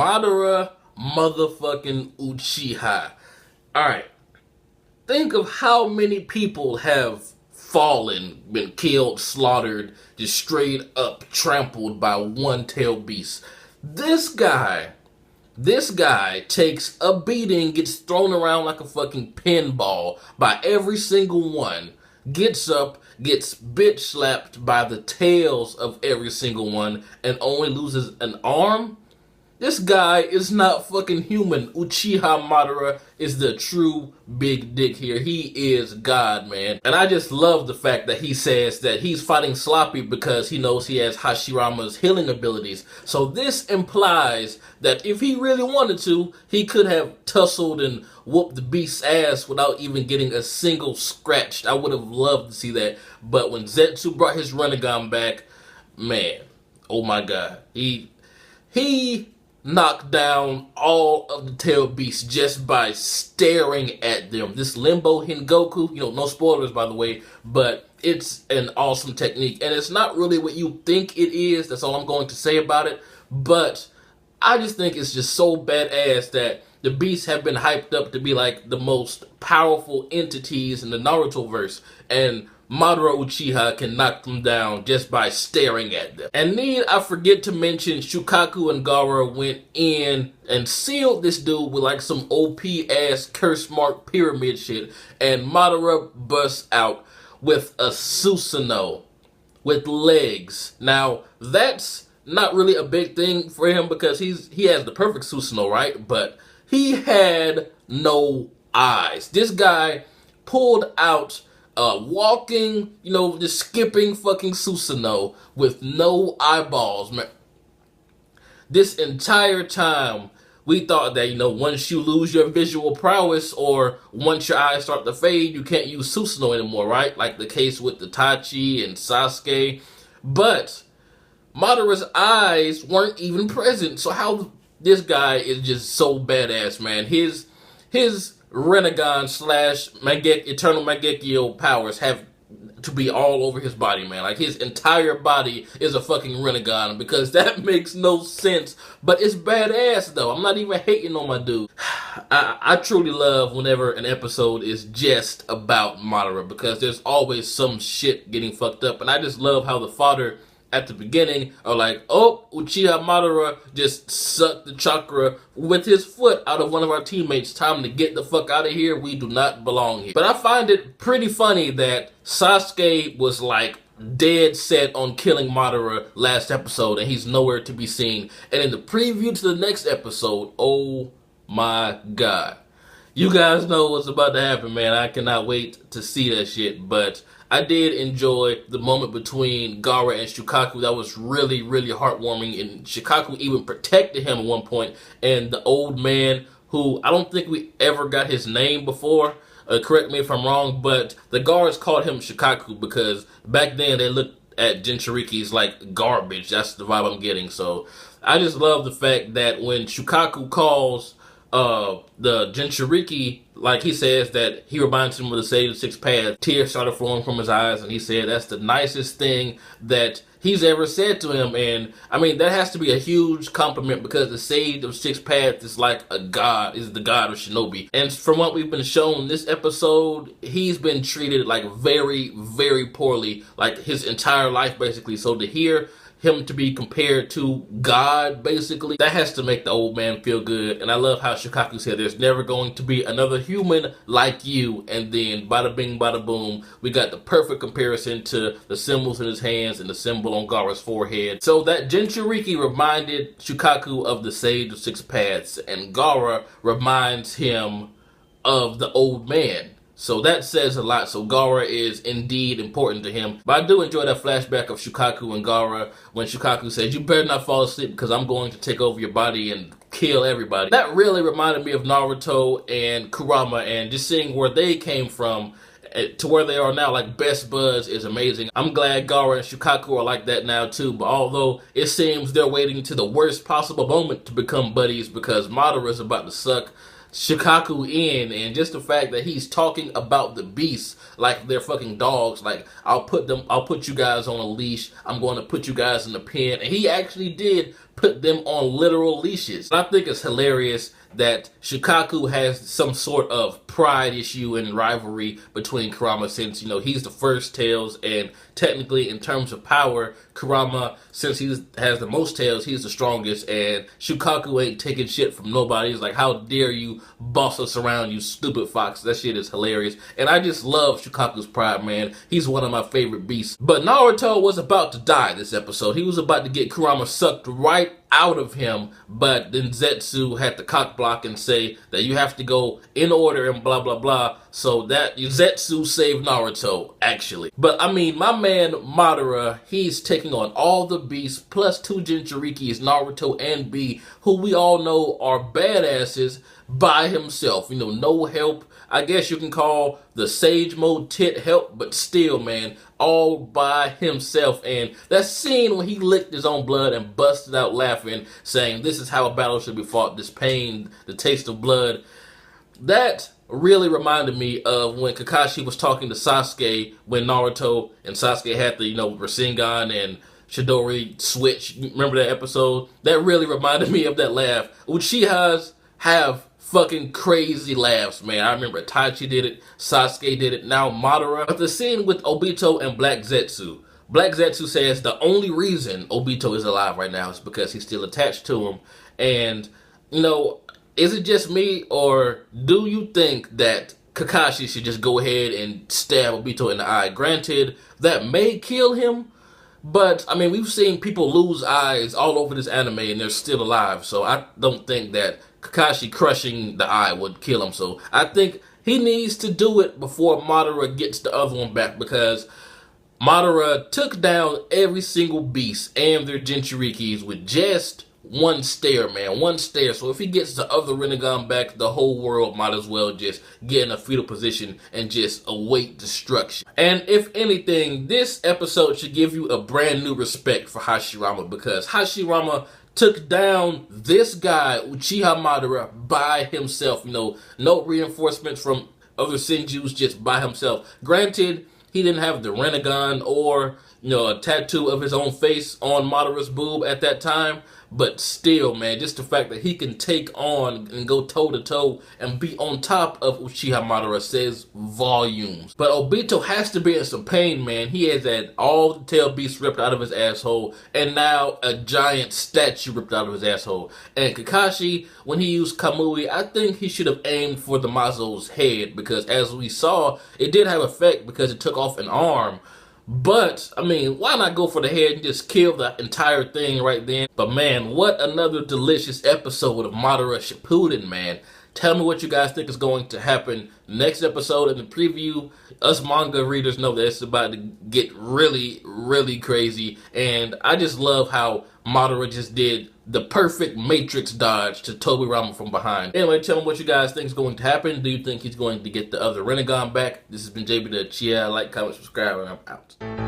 Madara motherfucking Uchiha. Alright, think of how many people have fallen, been killed, slaughtered, just straight up trampled by one-tailed beast. This guy takes a beating, gets thrown around like a fucking pinball by every single one, gets up, gets bitch slapped by the tails of every single one, and only loses an arm? This guy is not fucking human. Uchiha Madara is the true big dick here. He is God, man. And I just love the fact that he says that he's fighting sloppy because he knows he has Hashirama's healing abilities. So this implies that if he really wanted to, he could have tussled and whooped the beast's ass without even getting a single scratch. I would have loved to see that. But when Zetsu brought his Rinnegan back, man, oh my god. He knocked down all of the tail beasts just by staring at them. This Limbo Hengoku, no spoilers by the way, but it's an awesome technique. And it's not really what you think it is. That's all I'm going to say about it. But I just think it's just so badass that the beasts have been hyped up to be like the most powerful entities in the Naruto verse. And Madara Uchiha can knock them down just by staring at them. And need I forget to mention, Shukaku and Gaara went in and sealed this dude with like some OP-ass curse mark pyramid shit. And Madara busts out with a Susanoo with legs. Now, that's not really a big thing for him because he has the perfect Susanoo, right? But he had no eyes. This guy pulled out walking, just skipping fucking Susanoo with no eyeballs, man. This entire time, we thought that, once you lose your visual prowess or once your eyes start to fade, you can't use Susanoo anymore, right? Like the case with the Itachi and Sasuke. But Madara's eyes weren't even present. So how this guy is just so badass, man. His Rinnegan / Eternal Mangekyo powers have to be all over his body, man. Like, his entire body is a fucking Rinnegan because that makes no sense. But it's badass, though. I'm not even hating on my dude. I truly love whenever an episode is just about Madara because there's always some shit getting fucked up. And I just love how the fodder at the beginning are like, oh, Uchiha Madara just sucked the chakra with his foot out of one of our teammates. Time to get the fuck out of here. We do not belong here. But I find it pretty funny that Sasuke was like dead set on killing Madara last episode and he's nowhere to be seen. And in the preview to the next episode, oh my god. You guys know what's about to happen, man. I cannot wait to see that shit. But I did enjoy the moment between Gaara and Shukaku. That was really, really heartwarming. And Shukaku even protected him at one point. And the old man, who I don't think we ever got his name before. Correct me if I'm wrong, but the guards called him Shukaku because back then they looked at Jinchurikis like garbage. That's the vibe I'm getting. So I just love the fact that when Shukaku calls the Jinchuriki, like he says that he reminds him of the Sage of Six Paths, tears started flowing from his eyes, and he said that's the nicest thing that he's ever said to him. And I mean, that has to be a huge compliment because the Sage of Six Paths is like a god, is the god of shinobi. And from what we've been shown this episode, he's been treated like very, very poorly, like his entire life basically. So to hear him to be compared to God, basically, that has to make the old man feel good. And I love how Shukaku said there's never going to be another human like you. And then bada bing, bada boom, we got the perfect comparison to the symbols in his hands and the symbol on Gaara's forehead. So that Jinchuriki reminded Shukaku of the Sage of Six Paths, and Gaara reminds him of the old man. So that says a lot. So Gaara is indeed important to him. But I do enjoy that flashback of Shukaku and Gaara when Shukaku says, you better not fall asleep because I'm going to take over your body and kill everybody. That really reminded me of Naruto and Kurama, and just seeing where they came from to where they are now, like best buds, is amazing. I'm glad Gaara and Shukaku are like that now too, but although it seems they're waiting to the worst possible moment to become buddies because Madara is about to suck Shukaku in, and just the fact that he's talking about the beasts like they're fucking dogs, like I'll put you guys on a leash, I'm going to put you guys in a pen, and he actually did put them on literal leashes. I think it's hilarious that Shikaku has some sort of pride issue and rivalry between Kurama, since, you know, he's the first tails, and technically in terms of power, Kurama, since he has the most tails, he's the strongest, and Shikaku ain't taking shit from nobody. He's like, how dare you boss us around, you stupid fox. That shit is hilarious. And I just love Shikaku's pride, man. He's one of my favorite beasts. But Naruto was about to die this episode. He was about to get Kurama sucked right out of him, but then Zetsu had to cock block and say that you have to go in order and blah blah blah, so that Zetsu saved Naruto, actually. But I mean, my man Madara, he's taking on all the beasts plus 2 Jinchurikis, Naruto and B, who we all know are badasses, by himself. You know, no help. I guess you can call the Sage Mode tit help, but still, man, all by himself. And that scene when he licked his own blood and busted out laughing, saying, "This is how a battle should be fought, this pain, the taste of blood," that really reminded me of when Kakashi was talking to Sasuke when Naruto and Sasuke had the, you know, Rasengan and Chidori switch. Remember that episode? That really reminded me of that laugh. Uchihas have fucking crazy laughs, man. I remember Itachi did it, Sasuke did it, now Madara. But the scene with Obito and Black Zetsu. Black Zetsu says the only reason Obito is alive right now is because he's still attached to him. And, you know, is it just me, or do you think that Kakashi should just go ahead and stab Obito in the eye? Granted, that may kill him, but, I mean, we've seen people lose eyes all over this anime and they're still alive. So I don't think that Kakashi crushing the eye would kill him. So I think he needs to do it before Madara gets the other one back, because Madara took down every single beast and their Jinchurikis with just one stare, man. One stare. So if he gets the other Rinnegan back, the whole world might as well just get in a fetal position and just await destruction. And if anything, this episode should give you a brand new respect for Hashirama, because Hashirama took down this guy, Uchiha Madara, by himself. You know, no reinforcements from other Senjus, just by himself. Granted, he didn't have the Rinnegan or, you know, a tattoo of his own face on Madara's boob at that time. But still, man, just the fact that he can take on and go toe-to-toe and be on top of Uchiha Madara says volumes. But Obito has to be in some pain, man. He has had all the tail beasts ripped out of his asshole, and now a giant statue ripped out of his asshole. And Kakashi, when he used Kamui, I think he should have aimed for the Mazo's head, because as we saw, it did have effect because it took off an arm. But, I mean, why not go for the head and just kill the entire thing right then? But man, what another delicious episode of Madara Shippuden, man. Tell me what you guys think is going to happen next episode. In the preview, us manga readers know that it's about to get really, really crazy. And I just love how Madara just did the perfect Matrix dodge to Tobirama from behind. Anyway, tell me what you guys think is going to happen. Do you think he's going to get the other Rinnegan back? This has been jbDAuchiha. Like, comment, subscribe, and I'm out.